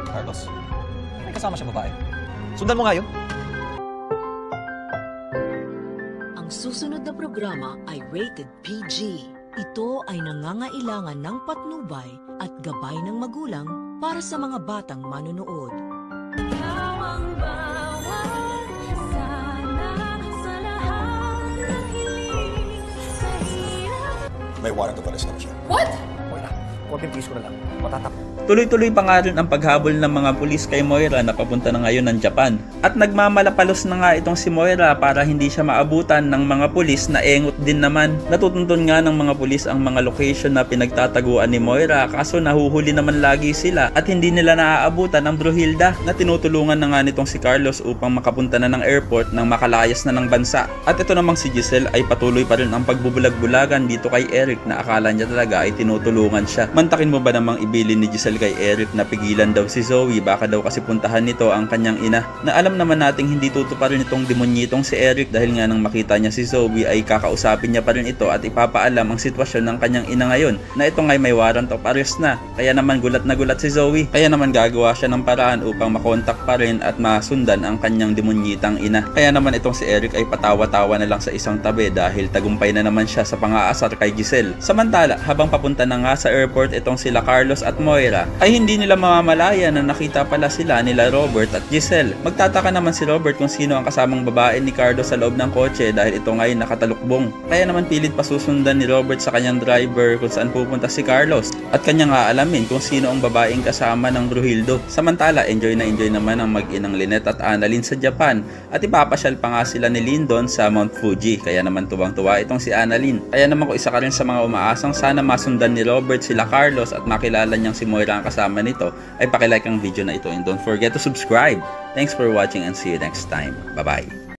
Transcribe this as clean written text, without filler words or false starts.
Carlos, may kasama siyang babae. Sundan mo nga yun. Ang susunod na programa ay rated PG. Ito ay nangangailangan ng patnubay at gabay ng magulang para sa mga batang manonood. Yawang bawat sana sa lahat ng hiling sa hirap. May warrant of arrest na siya. What? Okay na, court and please ko na lang. Matatap. Tuloy-tuloy pa nga rin ang paghabol ng mga pulis kay Moira na papunta na ngayon ng Japan. At nagmamalapalos na nga itong si Moira para hindi siya maabutan ng mga pulis na engot din naman. Natutuntun nga ng mga pulis ang mga location na pinagtataguan ni Moira kaso nahuhuli naman lagi sila at hindi nila naaabutan ang Brunhilda na tinutulungan na nga nitong si Carlos upang makapunta na ng airport nang makalayas na ng bansa. At ito namang si Giselle ay patuloy pa rin ang pagbubulag-bulagan dito kay Eric na akala niya talaga ay tinutulungan siya. Mantakin mo ba namang ibilin ni Giselle kay Eric na pigilan daw si Zoe, baka daw kasi puntahan nito ang kanyang ina, na alam naman nating hindi tutuparin itong demonyitong si Eric dahil nga nang makita niya si Zoe ay kakausapin niya pa rin ito at ipapaalam ang sitwasyon ng kanyang ina ngayon na ito ngay may warrant of arrest na. Kaya naman gulat na gulat si Zoe, kaya naman gagawa siya ng paraan upang makontak pa rin at masundan ang kanyang demonyitang ina. Kaya naman itong si Eric ay patawa-tawa na lang sa isang tabi dahil tagumpay na naman siya sa pang-aasar kay Giselle. Samantala, habang papunta na nga sa airport itong sila Carlos at Moira ay hindi nila mamamalaya na nakita pala sila nila Robert at Giselle. Magtataka naman si Robert kung sino ang kasamang babae ni Carlos sa loob ng kotse dahil ito ngay nakatalukbong. Kaya naman pilit pasusundan ni Robert sa kanyang driver kung saan pupunta si Carlos at kanyang aalamin kung sino ang babaeng kasama ng Brunhildo. Samantala, enjoy na enjoy naman ang mag-inang Lynette at Annalyn sa Japan at ipapasyal pa nga sila ni Lyndon sa Mount Fuji. Kaya naman tuwang-tuwa itong si Annalyn. Kaya naman kung isa ka rin sa mga umaasang sana masundan ni Robert sila Carlos at makilala niyang si Moira ang kasama nito, ay pakilike ang video na ito and don't forget to subscribe. Thanks for watching and see you next time. Bye-bye.